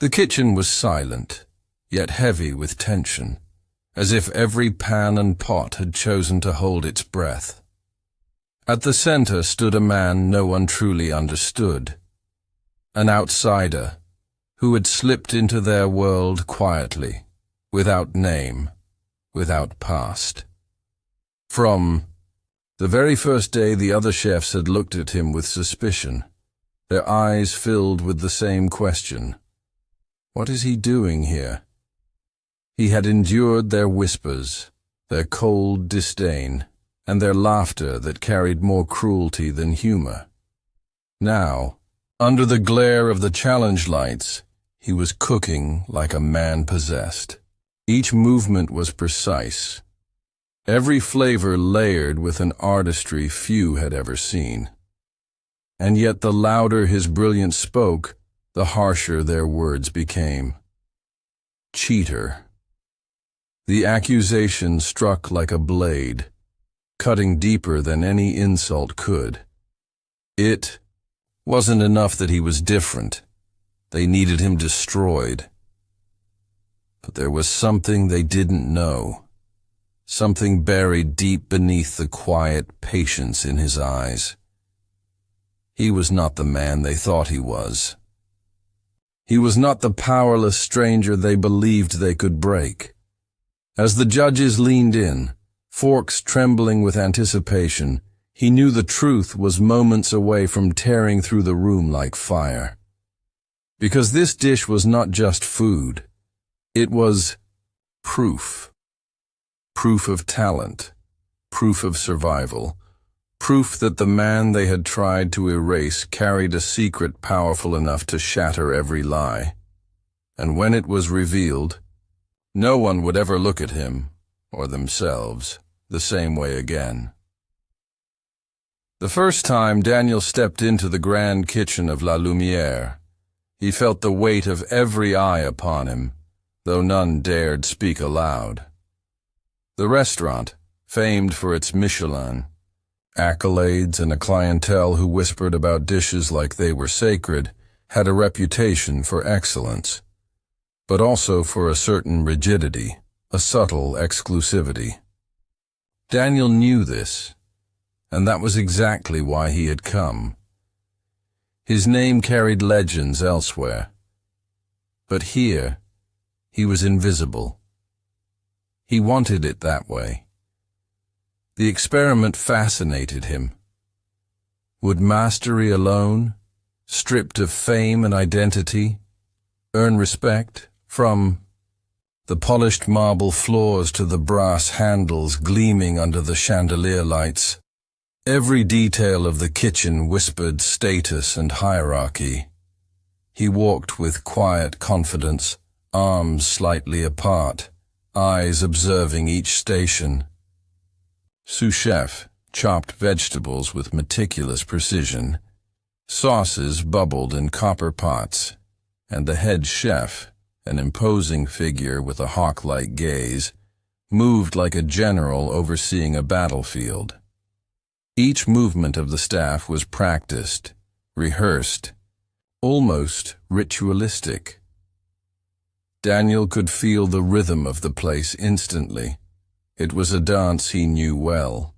The kitchen was silent, yet heavy with tension, as if every pan and pot had chosen to hold its breath. At the center stood a man no one truly understood, an outsider who had slipped into their world quietly, without name, without past. From the very first day, the other chefs had looked at him with suspicion, their eyes filled with the same question. What is he doing here? He had endured their whispers, their cold disdain, and their laughter that carried more cruelty than humor. Now, under the glare of the challenge lights, he was cooking like a man possessed. Each movement was precise, every flavor layered with an artistry few had ever seen. And yet the louder his brilliance spoke, the harsher their words became. Cheater. The accusation struck like a blade, cutting deeper than any insult could. It wasn't enough that he was different. They needed him destroyed. But there was something they didn't know, something buried deep beneath the quiet patience in his eyes. He was not the man they thought he was. He was not the powerless stranger they believed they could break. As the judges leaned in, forks trembling with anticipation, he knew the truth was moments away from tearing through the room like fire. Because this dish was not just food, it was proof. Proof of talent, proof of survival, proof that the man they had tried to erase carried a secret powerful enough to shatter every lie. And when it was revealed, no one would ever look at him, or themselves, the same way again. The first time Daniel stepped into the grand kitchen of La Lumière, he felt the weight of every eye upon him, though none dared speak aloud. The restaurant, famed for its Michelin, accolades and a clientele who whispered about dishes like they were sacred, had a reputation for excellence, but also for a certain rigidity, a subtle exclusivity. Daniel knew this, and that was exactly why he had come. His name carried legends elsewhere, but here he was invisible. He wanted it that way. The experiment fascinated him. Would mastery alone, stripped of fame and identity, earn respect? From the polished marble floors to the brass handles gleaming under the chandelier lights, every detail of the kitchen whispered status and hierarchy. He walked with quiet confidence, arms slightly apart, eyes observing each station. Sous-chef chopped vegetables with meticulous precision. Sauces bubbled in copper pots, and the head chef, an imposing figure with a hawk-like gaze, moved like a general overseeing a battlefield. Each movement of the staff was practiced, rehearsed, almost ritualistic. Daniel could feel the rhythm of the place instantly. It was a dance he knew well.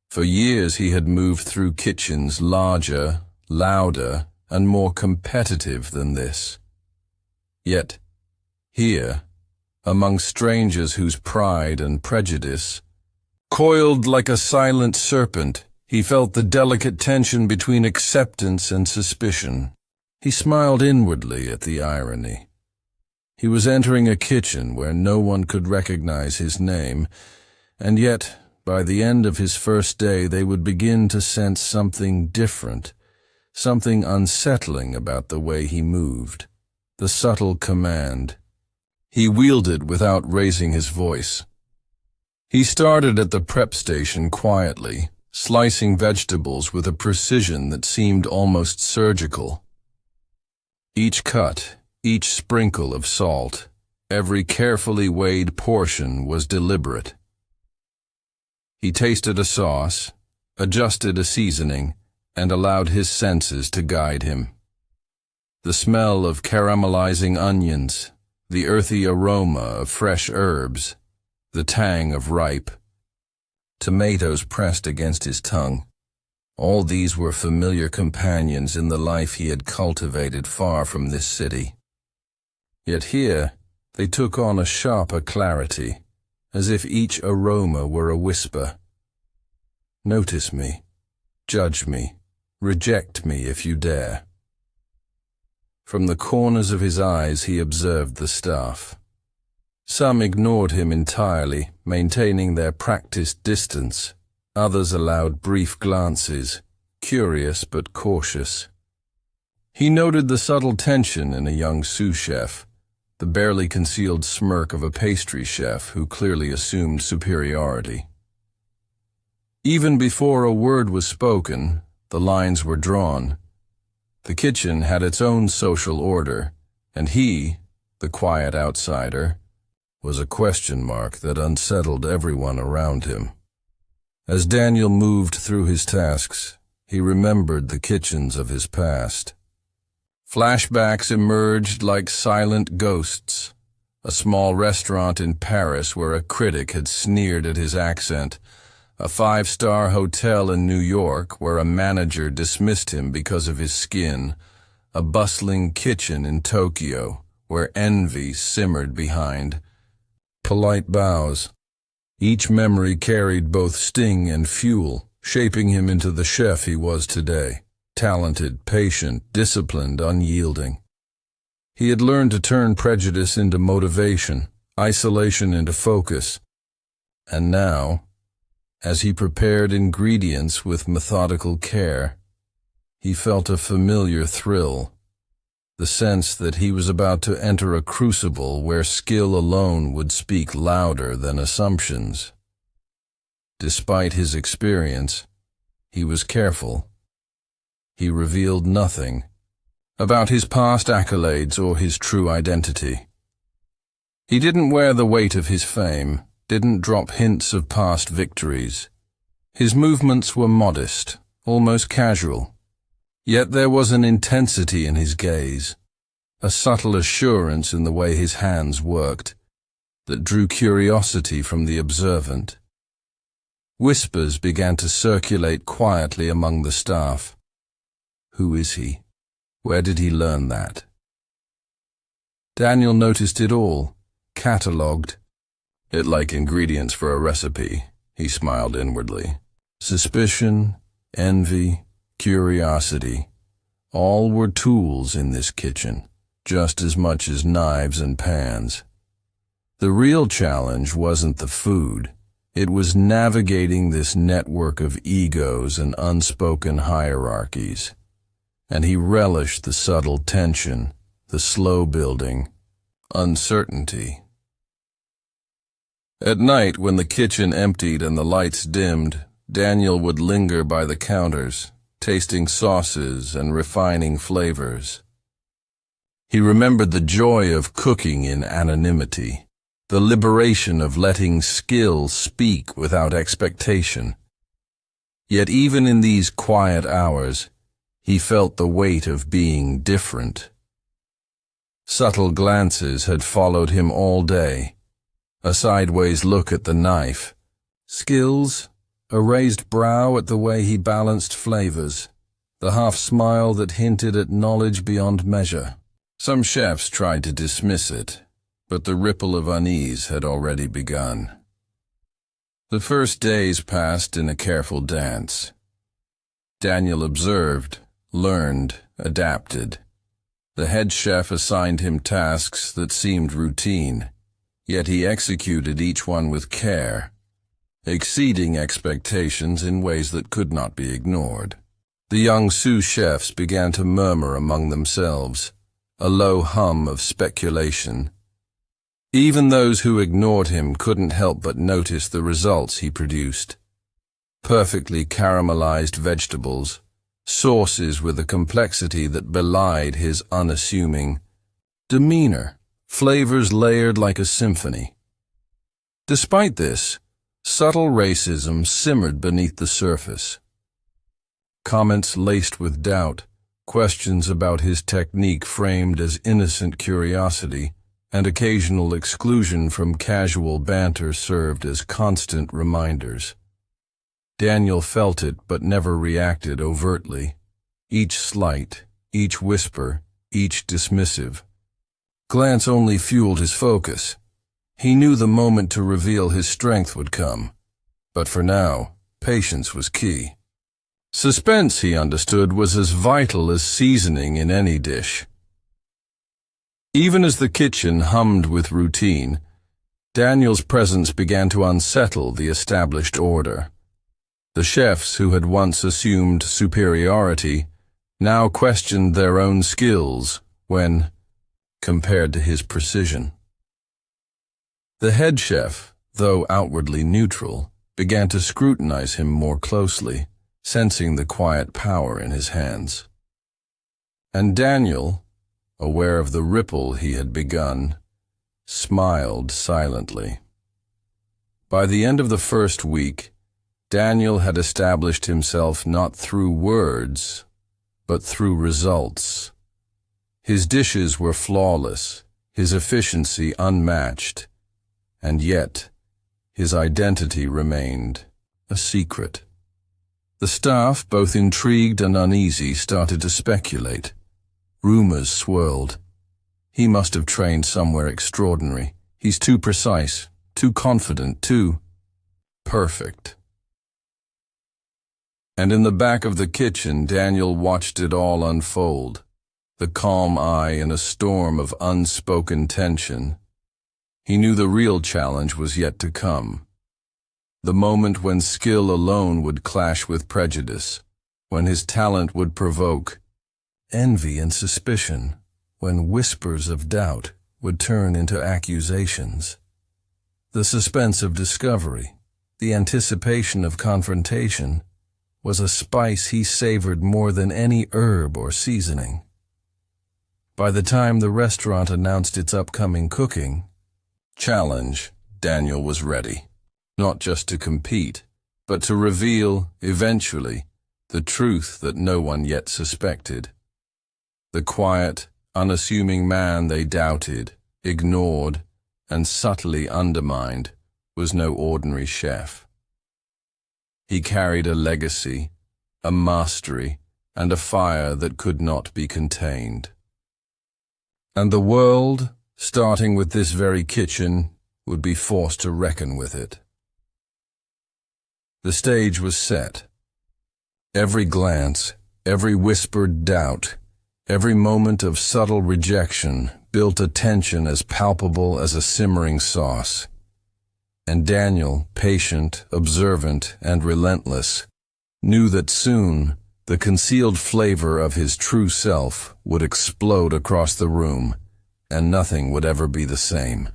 For years he had moved through kitchens larger, louder, and more competitive than this. Yet, here, among strangers whose pride and prejudice, coiled like a silent serpent, he felt the delicate tension between acceptance and suspicion. He smiled inwardly at the irony. He was entering a kitchen where no one could recognize his name, and yet, by the end of his first day, they would begin to sense something different, something unsettling about the way he moved, the subtle command. He wielded without raising his voice. He started at the prep station quietly, slicing vegetables with a precision that seemed almost surgical. Each cut, each sprinkle of salt, every carefully weighed portion was deliberate. He tasted a sauce, adjusted a seasoning, and allowed his senses to guide him. the smell of caramelizing onions, the earthy aroma of fresh herbs, the tang of ripe tomatoes pressed against his tongue. All these were familiar companions in the life he had cultivated far from this city. Yet here they took on a sharper clarity, as if each aroma were a whisper. Notice me, judge me, reject me if you dare. From the corners of his eyes he observed the staff. Some ignored him entirely, maintaining their practiced distance. Others allowed brief glances, curious but cautious. He noted the subtle tension in a young sous chef, the barely concealed smirk of a pastry chef who clearly assumed superiority. Even before a word was spoken, the lines were drawn. The kitchen had its own social order, and he, the quiet outsider, was a question mark that unsettled everyone around him. As Daniel moved through his tasks, he remembered the kitchens of his past. Flashbacks emerged like silent ghosts. A small restaurant in Paris where a critic had sneered at his accent, a five-star hotel in New York where a manager dismissed him because of his skin, a bustling kitchen in Tokyo where envy simmered behind polite bows. Each memory carried both sting and fuel, shaping him into the chef he was today. Talented, patient, disciplined, unyielding. He had learned to turn prejudice into motivation, isolation into focus. And now, as he prepared ingredients with methodical care, he felt a familiar thrill, the sense that he was about to enter a crucible where skill alone would speak louder than assumptions. Despite his experience, he was careful. He revealed nothing about his past accolades or his true identity. He didn't wear the weight of his fame, didn't drop hints of past victories. His movements were modest, almost casual. Yet there was an intensity in his gaze, a subtle assurance in the way his hands worked, that drew curiosity from the observant. Whispers began to circulate quietly among the staff. Who is he? Where did he learn that? Daniel noticed it all, catalogued. It like ingredients for a recipe, he smiled inwardly. Suspicion, envy, curiosity, all were tools in this kitchen, just as much as knives and pans. The real challenge wasn't the food. It was navigating this network of egos and unspoken hierarchies. And he relished the subtle tension, the slow building, uncertainty. At night, when the kitchen emptied and the lights dimmed, Daniel would linger by the counters, tasting sauces and refining flavors. He remembered the joy of cooking in anonymity, the liberation of letting skill speak without expectation. Yet even in these quiet hours, he felt the weight of being different. Subtle glances had followed him all day, a sideways look at the knife, skills, a raised brow at the way he balanced flavors, the half-smile that hinted at knowledge beyond measure. Some chefs tried to dismiss it, but the ripple of unease had already begun. The first days passed in a careful dance. Daniel observed, learned, adapted. The head chef assigned him tasks that seemed routine, yet he executed each one with care, exceeding expectations in ways that could not be ignored. The young sous chefs began to murmur among themselves, a low hum of speculation. Even those who ignored him couldn't help but notice the results he produced. Perfectly caramelized vegetables, sauces with a complexity that belied his unassuming demeanor, flavors layered like a symphony. Despite this, subtle racism simmered beneath the surface. Comments laced with doubt, Questions about his technique framed as innocent curiosity, and occasional exclusion from casual banter served as constant reminders. Daniel felt it but never reacted overtly. Each slight, each whisper, each dismissive glance only fueled his focus. He knew the moment to reveal his strength would come, but for now, patience was key. Suspense, he understood, was as vital as seasoning in any dish. Even as the kitchen hummed with routine, Daniel's presence began to unsettle the established order. The chefs who had once assumed superiority now questioned their own skills when compared to his precision. The head chef, though outwardly neutral, began to scrutinize him more closely, sensing the quiet power in his hands. And Daniel, aware of the ripple he had begun, smiled silently. By the end of the first week, Daniel had established himself not through words, but through results. His dishes were flawless, his efficiency unmatched, and yet his identity remained a secret. The staff, both intrigued and uneasy, started to speculate. Rumors swirled. He must have trained somewhere extraordinary. He's too precise, too confident, too perfect. And in the back of the kitchen, Daniel watched it all unfold, the calm eye in a storm of unspoken tension. He knew the real challenge was yet to come. The moment when skill alone would clash with prejudice, when his talent would provoke envy and suspicion, when whispers of doubt would turn into accusations. The suspense of discovery, the anticipation of confrontation, was a spice he savored more than any herb or seasoning. By the time the restaurant announced its upcoming cooking challenge, Daniel was ready, not just to compete, but to reveal, eventually, the truth that no one yet suspected. The quiet, unassuming man they doubted, ignored, and subtly undermined was no ordinary chef. He carried a legacy, a mastery, and a fire that could not be contained. And the world, starting with this very kitchen, would be forced to reckon with it. The stage was set. Every glance, every whispered doubt, every moment of subtle rejection built a tension as palpable as a simmering sauce. And Daniel, patient, observant, and relentless, knew that soon the concealed flavor of his true self would explode across the room, and nothing would ever be the same.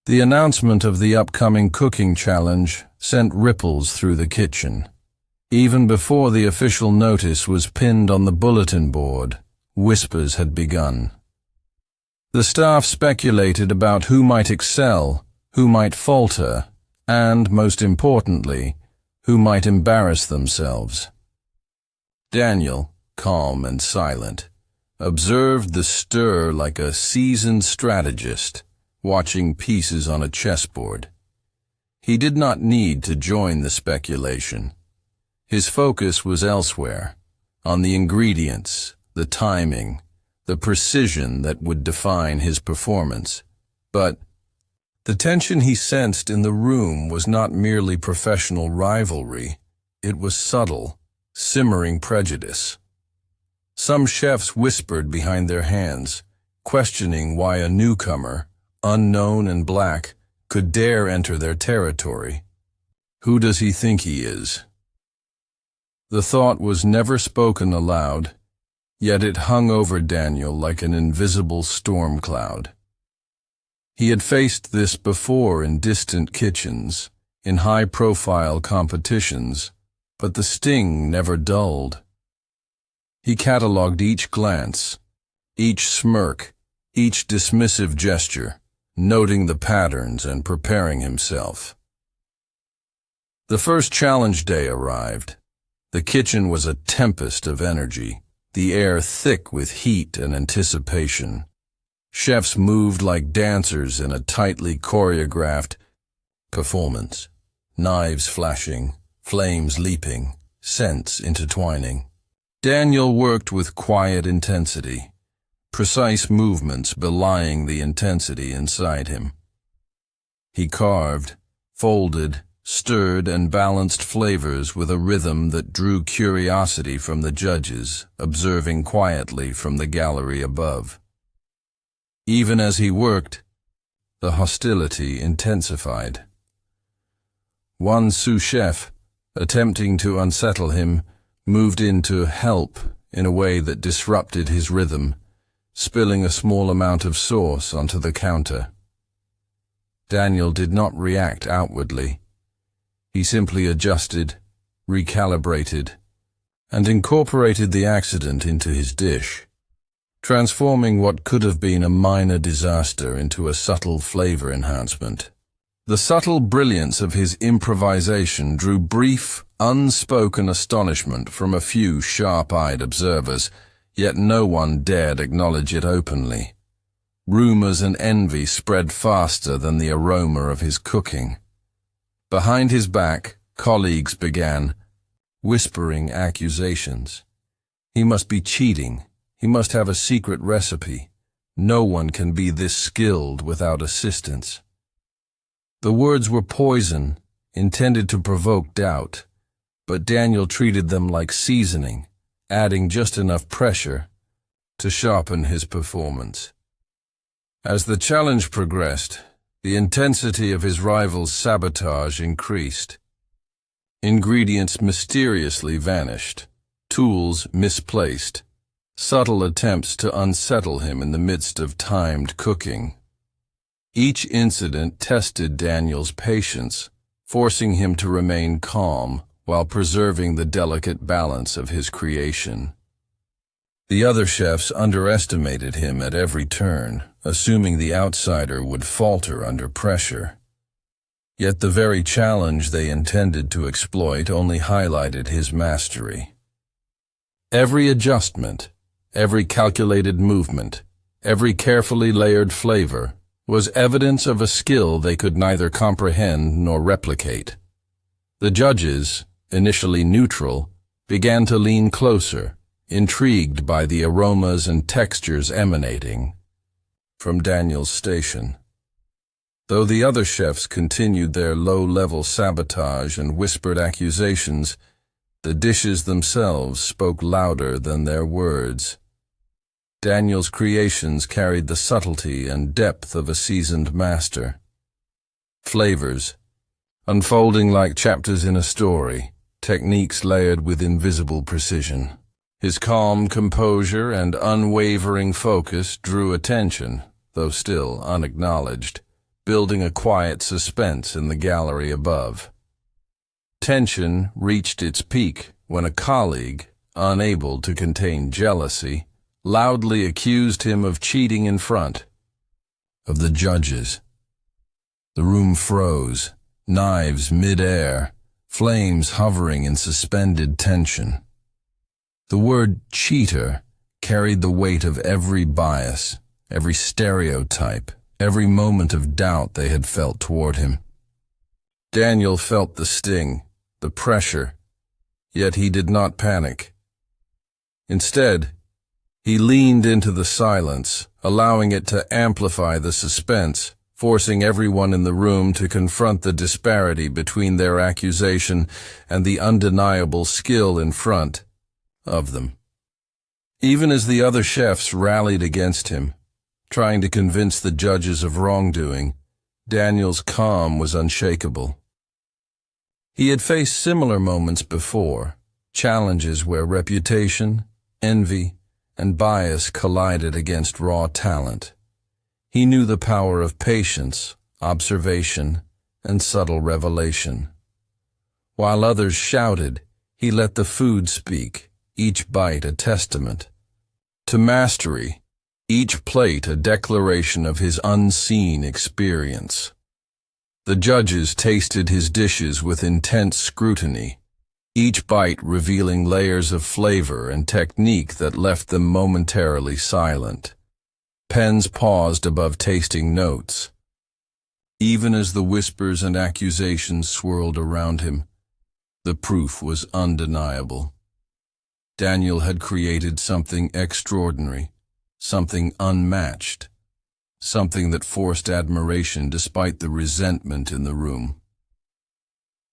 The announcement of the upcoming cooking challenge sent ripples through the kitchen. Even before the official notice was pinned on the bulletin board, whispers had begun. The staff speculated about who might excel, who might falter, and, most importantly, who might embarrass themselves. Daniel, calm and silent, observed the stir like a seasoned strategist, watching pieces on a chessboard. He did not need to join the speculation. His focus was elsewhere, on the ingredients, the timing, the precision that would define his performance. But the tension he sensed in the room was not merely professional rivalry. It was subtle, simmering prejudice. Some chefs whispered behind their hands, questioning why a newcomer, unknown and black, could dare enter their territory. Who does he think he is? The thought was never spoken aloud, yet it hung over Daniel like an invisible storm cloud. He had faced this before in distant kitchens, in high-profile competitions, but the sting never dulled. He catalogued each glance, each smirk, each dismissive gesture, noting the patterns and preparing himself. The first challenge day arrived. The kitchen was a tempest of energy, the air thick with heat and anticipation. Chefs moved like dancers in a tightly choreographed performance, knives flashing, flames leaping, scents intertwining. Daniel worked with quiet intensity, precise movements belying the intensity inside him. He carved, folded, stirred, and balanced flavors with a rhythm that drew curiosity from the judges, observing quietly from the gallery above. Even as he worked, the hostility intensified. One sous chef, attempting to unsettle him, moved in to help in a way that disrupted his rhythm, spilling a small amount of sauce onto the counter. Daniel did not react outwardly. He simply adjusted, recalibrated, and incorporated the accident into his dish, transforming what could have been a minor disaster into a subtle flavor enhancement. The subtle brilliance of his improvisation drew brief, unspoken astonishment from a few sharp-eyed observers, yet no one dared acknowledge it openly. Rumors and envy spread faster than the aroma of his cooking. Behind his back, colleagues began whispering accusations. He must be cheating. He must have a secret recipe. No one can be this skilled without assistance. The words were poison, intended to provoke doubt, but Daniel treated them like seasoning, adding just enough pressure to sharpen his performance. As the challenge progressed, the intensity of his rival's sabotage increased. Ingredients mysteriously vanished, tools misplaced, subtle attempts to unsettle him in the midst of timed cooking. Each incident tested Daniel's patience, forcing him to remain calm while preserving the delicate balance of his creation. The other chefs underestimated him at every turn, assuming the outsider would falter under pressure. Yet the very challenge they intended to exploit only highlighted his mastery. Every adjustment, every calculated movement, every carefully layered flavor was evidence of a skill they could neither comprehend nor replicate. The judges, initially neutral, began to lean closer, intrigued by the aromas and textures emanating from Daniel's station. Though the other chefs continued their low-level sabotage and whispered accusations, the dishes themselves spoke louder than their words. Daniel's creations carried the subtlety and depth of a seasoned master. Flavors, unfolding like chapters in a story, techniques layered with invisible precision. His calm composure and unwavering focus drew attention, though still unacknowledged, building a quiet suspense in the gallery above. Tension reached its peak when a colleague, unable to contain jealousy, loudly accused him of cheating in front of the judges. The room froze, knives mid-air, flames hovering in suspended tension. The word cheater carried the weight of every bias, every stereotype, every moment of doubt they had felt toward him. Daniel felt the sting, the pressure, yet he did not panic. Instead, he leaned into the silence, allowing it to amplify the suspense, forcing everyone in the room to confront the disparity between their accusation and the undeniable skill in front of them. Even as the other chefs rallied against him, trying to convince the judges of wrongdoing, Daniel's calm was unshakable. He had faced similar moments before, challenges where reputation, envy, and bias collided against raw talent. He knew the power of patience, observation, and subtle revelation. While others shouted, he let the food speak, each bite a testament to mastery, each plate a declaration of his unseen experience. The judges tasted his dishes with intense scrutiny, each bite revealing layers of flavor and technique that left them momentarily silent. Pens paused above tasting notes. Even as the whispers and accusations swirled around him, the proof was undeniable. Daniel had created something extraordinary, something unmatched, something that forced admiration despite the resentment in the room.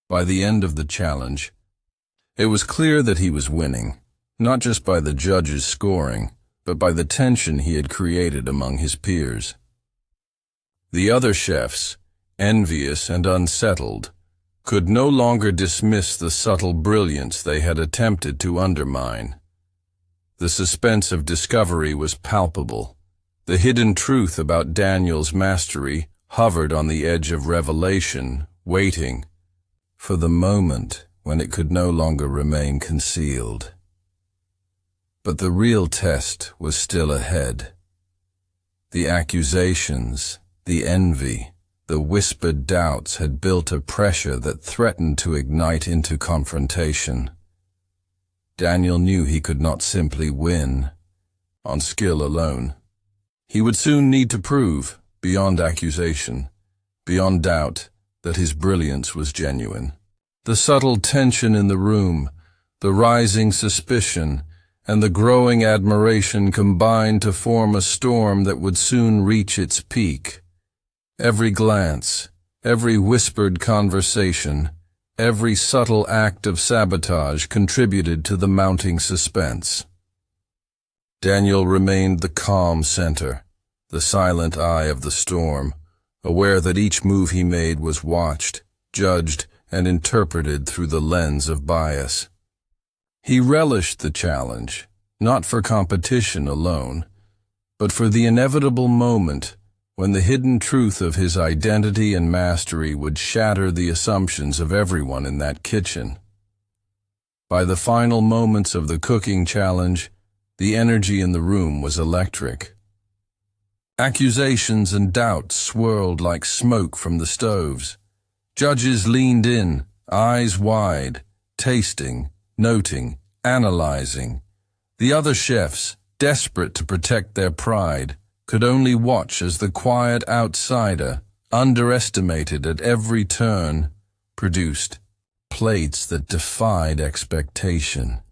By the end of the challenge, it was clear that he was winning, not just by the judges' scoring, but by the tension he had created among his peers. The other chefs, envious and unsettled, could no longer dismiss the subtle brilliance they had attempted to undermine. The suspense of discovery was palpable. The hidden truth about Daniel's mastery hovered on the edge of revelation, waiting for the moment when it could no longer remain concealed. But the real test was still ahead. The accusations, the envy, the whispered doubts had built a pressure that threatened to ignite into confrontation. Daniel knew he could not simply win on skill alone. He would soon need to prove, beyond accusation, beyond doubt, that his brilliance was genuine. The subtle tension in the room, the rising suspicion, and the growing admiration combined to form a storm that would soon reach its peak. Every glance, every whispered conversation, every subtle act of sabotage contributed to the mounting suspense. Daniel remained the calm center, the silent eye of the storm, aware that each move he made was watched, judged, and interpreted through the lens of bias. He relished the challenge, not for competition alone, but for the inevitable moment when the hidden truth of his identity and mastery would shatter the assumptions of everyone in that kitchen. By the final moments of the cooking challenge, the energy in the room was electric. Accusations and doubts swirled like smoke from the stoves. Judges leaned in, eyes wide, tasting, noting, analyzing. The other chefs, desperate to protect their pride, could only watch as the quiet outsider, underestimated at every turn, produced plates that defied expectation.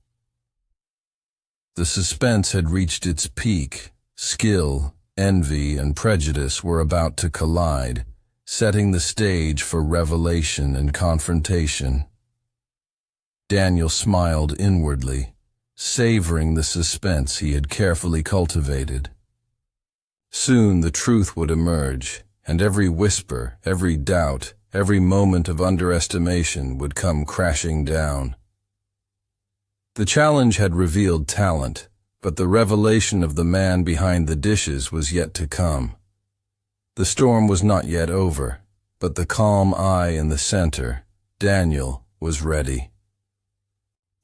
The suspense had reached its peak. Skill, envy, and prejudice were about to collide, setting the stage for revelation and confrontation. Daniel smiled inwardly, savoring the suspense he had carefully cultivated. Soon the truth would emerge, and every whisper, every doubt, every moment of underestimation would come crashing down. The challenge had revealed talent, but the revelation of the man behind the dishes was yet to come. The storm was not yet over, but the calm eye in the center, Daniel, was ready.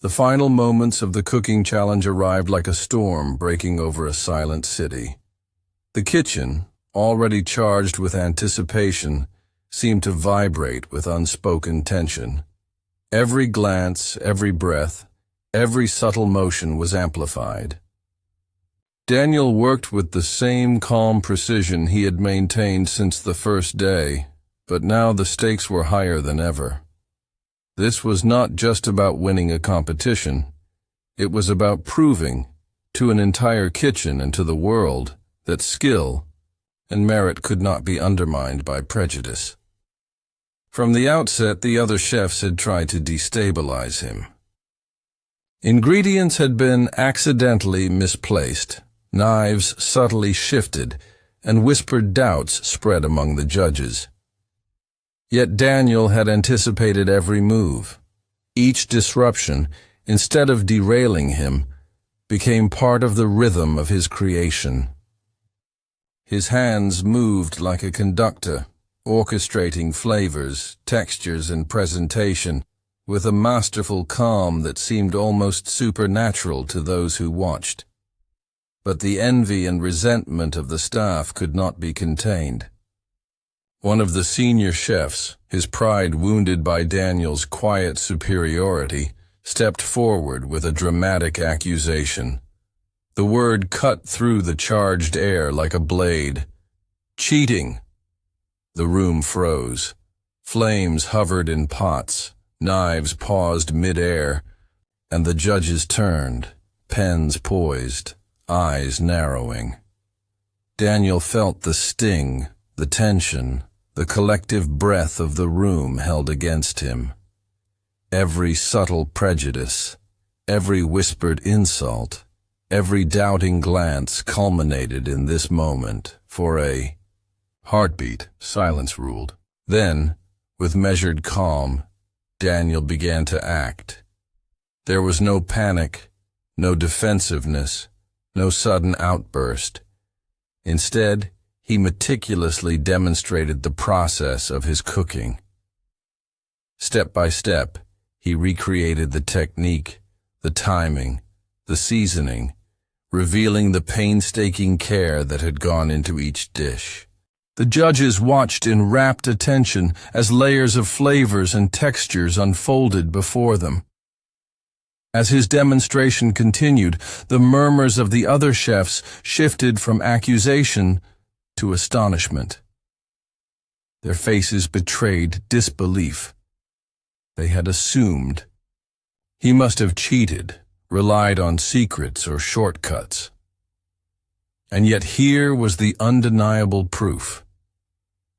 The final moments of the cooking challenge arrived like a storm breaking over a silent city. The kitchen, already charged with anticipation, seemed to vibrate with unspoken tension. Every glance, every breath, every subtle motion was amplified. Daniel worked with the same calm precision he had maintained since the first day, but now the stakes were higher than ever. This was not just about winning a competition. It was about proving, to an entire kitchen and to the world, that skill and merit could not be undermined by prejudice. From the outset, the other chefs had tried to destabilize him. Ingredients had been accidentally misplaced, knives subtly shifted, and whispered doubts spread among the judges. Yet Daniel had anticipated every move. Each disruption, instead of derailing him, became part of the rhythm of his creation. His hands moved like a conductor, orchestrating flavors, textures, and presentation, with a masterful calm that seemed almost supernatural to those who watched. But the envy and resentment of the staff could not be contained. One of the senior chefs, his pride wounded by Daniel's quiet superiority, stepped forward with a dramatic accusation. The word cut through the charged air like a blade. Cheating! The room froze. Flames hovered in pots, knives paused mid-air, and the judges turned, pens poised, eyes narrowing. Daniel felt the sting, the tension, the collective breath of the room held against him. Every subtle prejudice, every whispered insult, every doubting glance culminated in this moment. For a heartbeat, silence ruled. Then, with measured calm, Daniel began to act. There was no panic, no defensiveness, no sudden outburst. Instead, he meticulously demonstrated the process of his cooking. Step by step, he recreated the technique, the timing, the seasoning, revealing the painstaking care that had gone into each dish. The judges watched in rapt attention as layers of flavors and textures unfolded before them. As his demonstration continued, the murmurs of the other chefs shifted from accusation to astonishment. Their faces betrayed disbelief. They had assumed he must have cheated, relied on secrets or shortcuts. And yet here was the undeniable proof.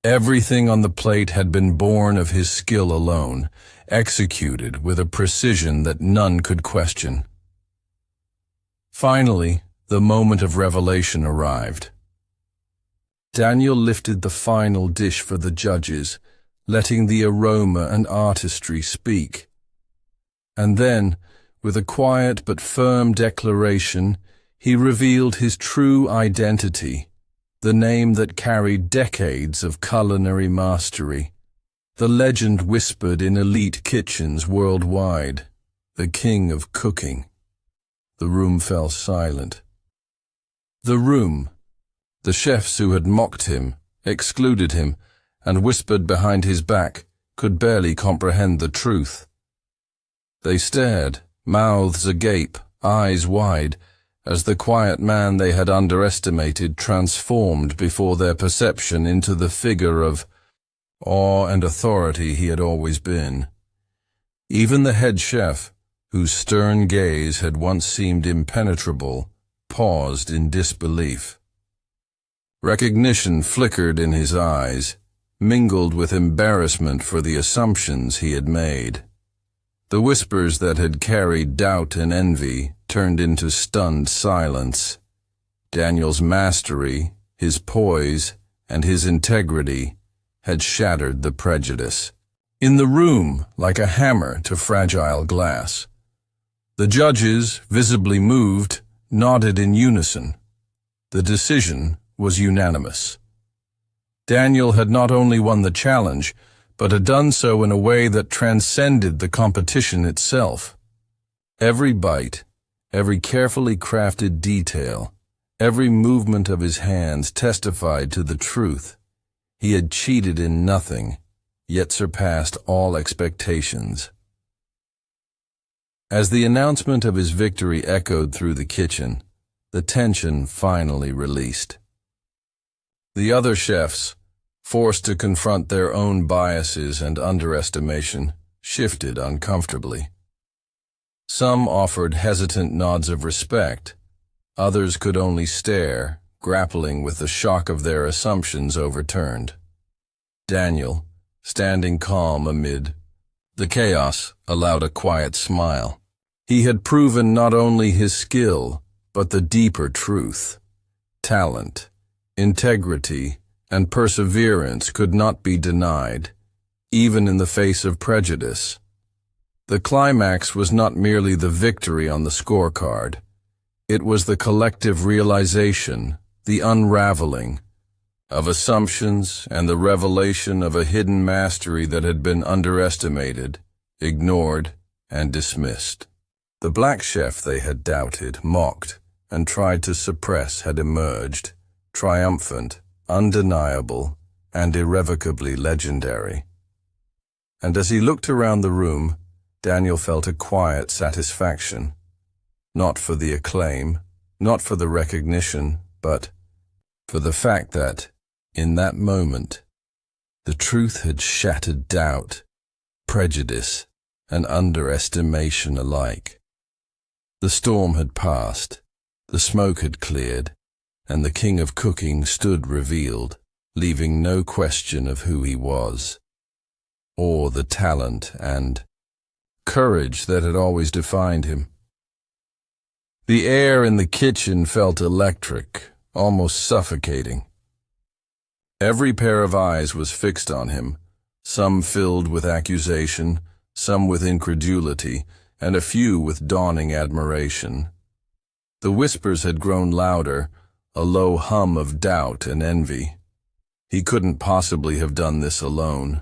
Everything on the plate had been born of his skill alone, executed with a precision that none could question. Finally, the moment of revelation arrived. Daniel lifted the final dish for the judges, letting the aroma and artistry speak. And then, with a quiet but firm declaration, he revealed his true identity, the name that carried decades of culinary mastery, the legend whispered in elite kitchens worldwide, the king of cooking. The room fell silent. The room, the chefs who had mocked him, excluded him, and whispered behind his back, could barely comprehend the truth. They stared, mouths agape, eyes wide, as the quiet man they had underestimated transformed before their perception into the figure of awe and authority he had always been. Even the head chef, whose stern gaze had once seemed impenetrable, paused in disbelief. Recognition flickered in his eyes, mingled with embarrassment for the assumptions he had made. The whispers that had carried doubt and envy turned into stunned silence. Daniel's mastery, his poise, and his integrity had shattered the prejudice. In the room, like a hammer to fragile glass. The judges, visibly moved, nodded in unison. The decision was unanimous. Daniel had not only won the challenge, but had done so in a way that transcended the competition itself. Every bite, every carefully crafted detail, every movement of his hands testified to the truth. He had cheated in nothing, yet surpassed all expectations. As the announcement of his victory echoed through the kitchen, the tension finally released. The other chefs, forced to confront their own biases and underestimation, shifted uncomfortably. Some offered hesitant nods of respect. Others could only stare, grappling with the shock of their assumptions overturned. Daniel, standing calm amid the chaos, allowed a quiet smile. He had proven not only his skill, but the deeper truth. Talent, integrity, and perseverance could not be denied, even in the face of prejudice. The climax was not merely the victory on the scorecard. It was the collective realization, the unraveling, of assumptions and the revelation of a hidden mastery that had been underestimated, ignored, and dismissed. The black chef they had doubted, mocked, and tried to suppress had emerged, triumphant, undeniable, and irrevocably legendary. And as he looked around the room, Daniel felt a quiet satisfaction, not for the acclaim, not for the recognition, but for the fact that, in that moment, the truth had shattered doubt, prejudice, and underestimation alike. The storm had passed, the smoke had cleared, and the king of cooking stood revealed, leaving no question of who he was, or the talent and courage that had always defined him. The air in the kitchen felt electric, almost suffocating. Every pair of eyes was fixed on him, some filled with accusation, some with incredulity, and a few with dawning admiration. The whispers had grown louder, a low hum of doubt and envy. He couldn't possibly have done this alone.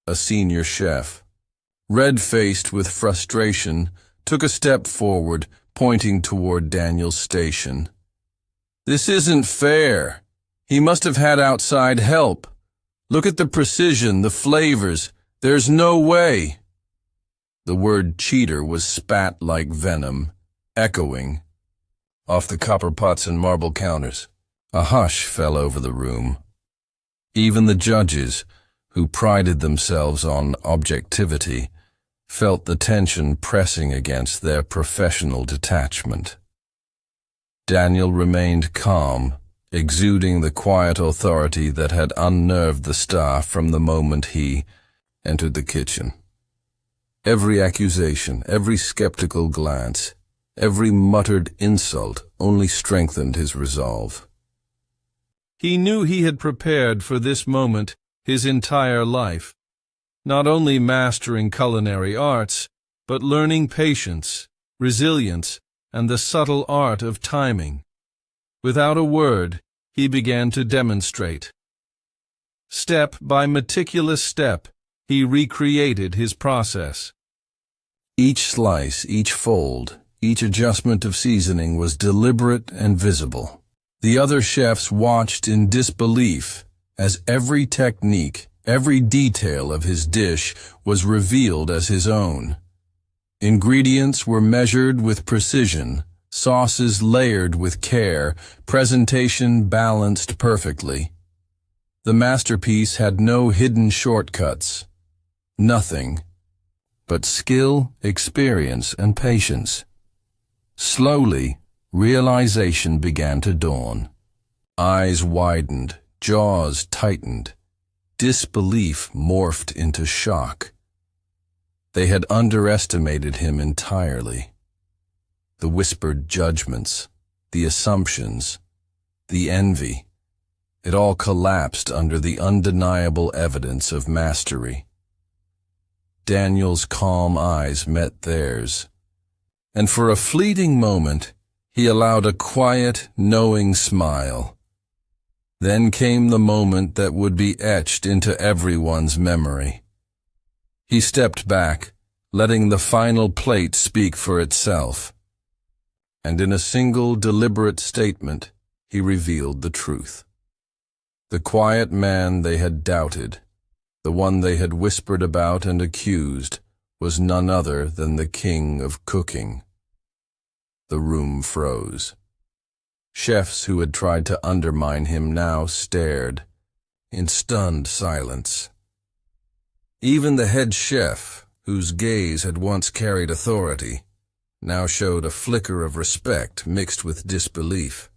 A senior chef, red-faced with frustration, took a step forward, pointing toward Daniel's station. "This isn't fair. He must have had outside help. Look at the precision, the flavors. There's no way." The word cheater was spat like venom, echoing off the copper pots and marble counters. A hush fell over the room. Even the judges, who prided themselves on objectivity, felt the tension pressing against their professional detachment. Daniel remained calm, exuding the quiet authority that had unnerved the staff from the moment he entered the kitchen. Every accusation, every skeptical glance, every muttered insult only strengthened his resolve. He knew he had prepared for this moment his entire life, not only mastering culinary arts, but learning patience, resilience, and the subtle art of timing. Without a word, he began to demonstrate. Step by meticulous step, he recreated his process. Each slice, each fold, each adjustment of seasoning was deliberate and visible. The other chefs watched in disbelief as every technique, every detail of his dish was revealed as his own. Ingredients were measured with precision, sauces layered with care, presentation balanced perfectly. The masterpiece had no hidden shortcuts, nothing but skill, experience, and patience. Slowly, realization began to dawn. Eyes widened, jaws tightened. Disbelief morphed into shock. They had underestimated him entirely. The whispered judgments, the assumptions, the envy, it all collapsed under the undeniable evidence of mastery. Daniel's calm eyes met theirs, and for a fleeting moment, he allowed a quiet, knowing smile. Then came the moment that would be etched into everyone's memory. He stepped back, letting the final plate speak for itself. And in a single deliberate statement, he revealed the truth. The quiet man they had doubted, the one they had whispered about and accused, was none other than the king of cooking. The room froze. Chefs who had tried to undermine him now stared, in stunned silence. Even the head chef, whose gaze had once carried authority, now showed a flicker of respect mixed with disbelief.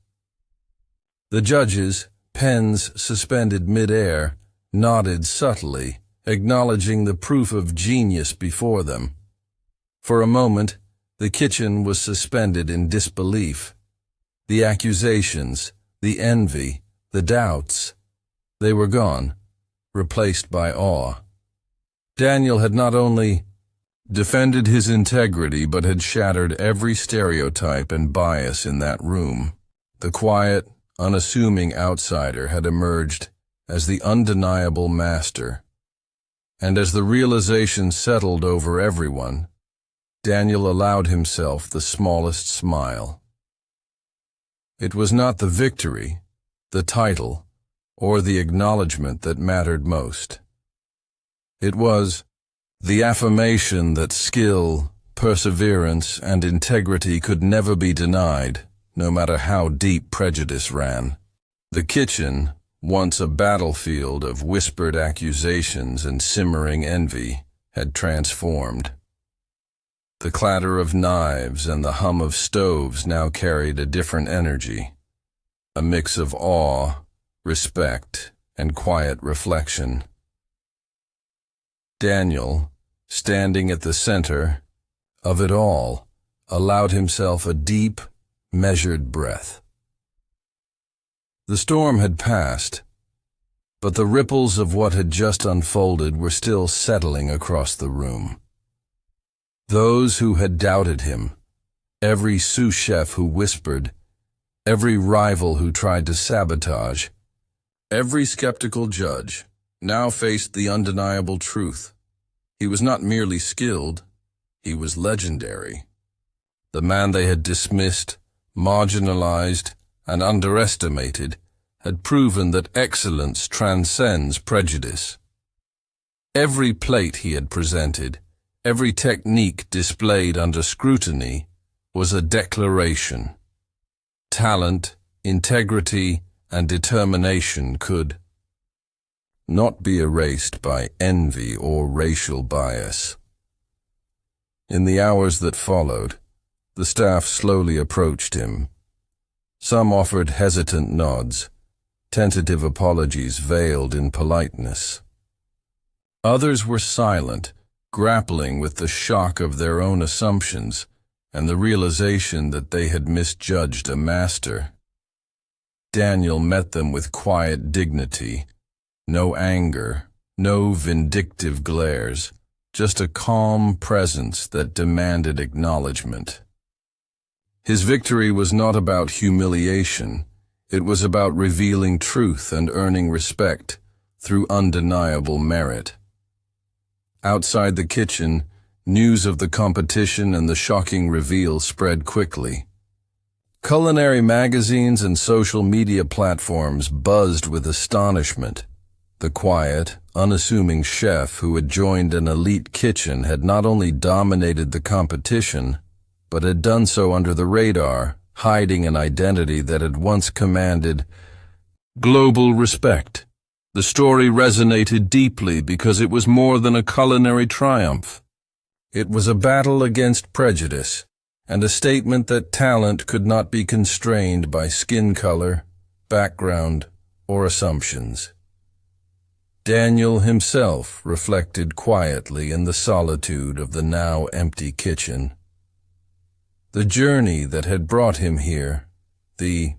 The judges, pens suspended mid-air, nodded subtly, acknowledging the proof of genius before them. For a moment, the kitchen was suspended in disbelief. The accusations, the envy, the doubts, they were gone, replaced by awe. Daniel had not only defended his integrity but had shattered every stereotype and bias in that room. The quiet, unassuming outsider had emerged as the undeniable master. And as the realization settled over everyone, Daniel allowed himself the smallest smile. It was not the victory, the title, or the acknowledgement that mattered most. It was The affirmation that skill, perseverance, and integrity could never be denied, no matter how deep prejudice ran. The kitchen, once a battlefield of whispered accusations and simmering envy, had transformed. The clatter of knives and the hum of stoves now carried a different energy, a mix of awe, respect, and quiet reflection. Daniel, standing at the center of it all, allowed himself a deep, measured breath. The storm had passed, but the ripples of what had just unfolded were still settling across the room. Those who had doubted him, every sous chef who whispered, every rival who tried to sabotage, every skeptical judge now faced the undeniable truth. He was not merely skilled, he was legendary. The man they had dismissed, marginalized, and underestimated had proven that excellence transcends prejudice. Every plate he had presented, every technique displayed under scrutiny, was a declaration. Talent, integrity, and determination could not be erased by envy or racial bias. In the hours that followed, the staff slowly approached him. Some offered hesitant nods, tentative apologies veiled in politeness. Others were silent, grappling with the shock of their own assumptions and the realization that they had misjudged a master. Daniel met them with quiet dignity, no anger, no vindictive glares, just a calm presence that demanded acknowledgement. His victory was not about humiliation, it was about revealing truth and earning respect through undeniable merit. Outside the kitchen, news of the competition and the shocking reveal spread quickly. Culinary magazines and social media platforms buzzed with astonishment. The quiet, unassuming chef who had joined an elite kitchen had not only dominated the competition, but had done so under the radar, hiding an identity that had once commanded global respect. The story resonated deeply because it was more than a culinary triumph. It was a battle against prejudice, and a statement that talent could not be constrained by skin color, background, or assumptions. Daniel himself reflected quietly in the solitude of the now empty kitchen. The journey that had brought him here, the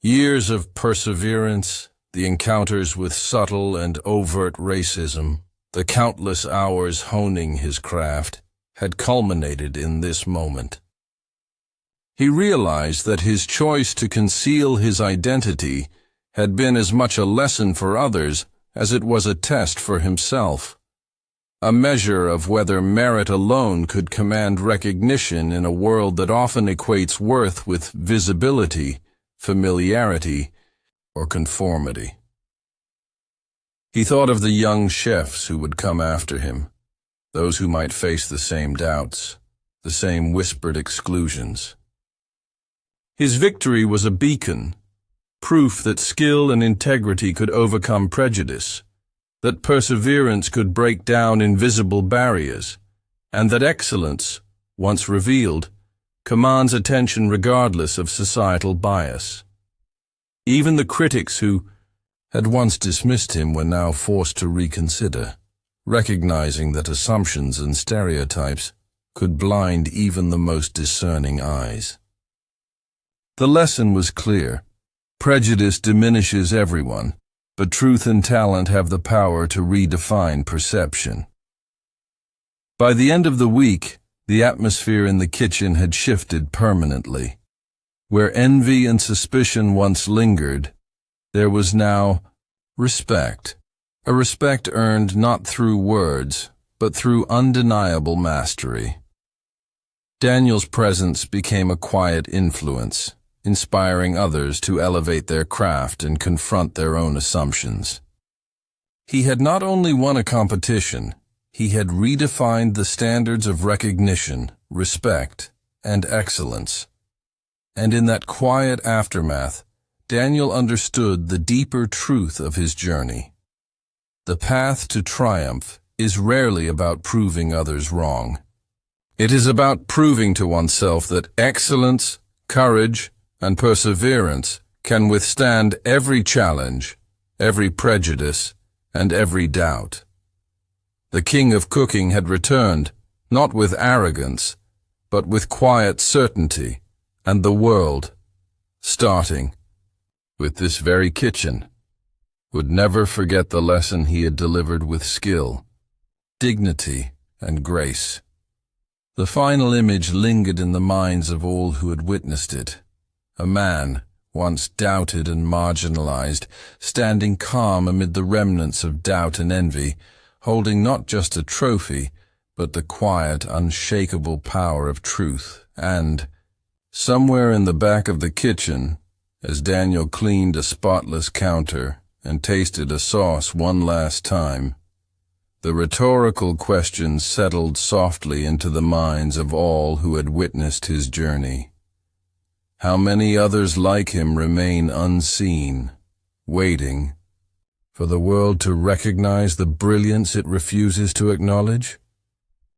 years of perseverance, the encounters with subtle and overt racism, the countless hours honing his craft, had culminated in this moment. He realized that his choice to conceal his identity had been as much a lesson for others as it was a test for himself, a measure of whether merit alone could command recognition in a world that often equates worth with visibility, familiarity, or conformity. He thought of the young chefs who would come after him, those who might face the same doubts, the same whispered exclusions. His victory was a beacon, proof that skill and integrity could overcome prejudice, that perseverance could break down invisible barriers, and that excellence, once revealed, commands attention regardless of societal bias. Even the critics who had once dismissed him were now forced to reconsider, recognizing that assumptions and stereotypes could blind even the most discerning eyes. The lesson was clear. Prejudice diminishes everyone, but truth and talent have the power to redefine perception. By the end of the week, the atmosphere in the kitchen had shifted permanently. Where envy and suspicion once lingered, there was now respect. A respect earned not through words, but through undeniable mastery. Daniel's presence became a quiet influence, inspiring others to elevate their craft and confront their own assumptions. He had not only won a competition, He had redefined the standards of recognition, respect, and excellence. And in that quiet aftermath, Daniel understood the deeper truth of his journey. The path to triumph is rarely about proving others wrong. It is about proving to oneself that excellence, courage, and perseverance can withstand every challenge, every prejudice, and every doubt. The king of cooking had returned, not with arrogance, but with quiet certainty, and the world, starting with this very kitchen, would never forget the lesson he had delivered with skill, dignity, and grace. The final image lingered in the minds of all who had witnessed it. A man, once doubted and marginalized, standing calm amid the remnants of doubt and envy, holding not just a trophy, but the quiet, unshakable power of truth. And, somewhere in the back of the kitchen, as Daniel cleaned a spotless counter and tasted a sauce one last time, the rhetorical questions settled softly into the minds of all who had witnessed his journey. How many others like him remain unseen, waiting for the world to recognize the brilliance it refuses to acknowledge?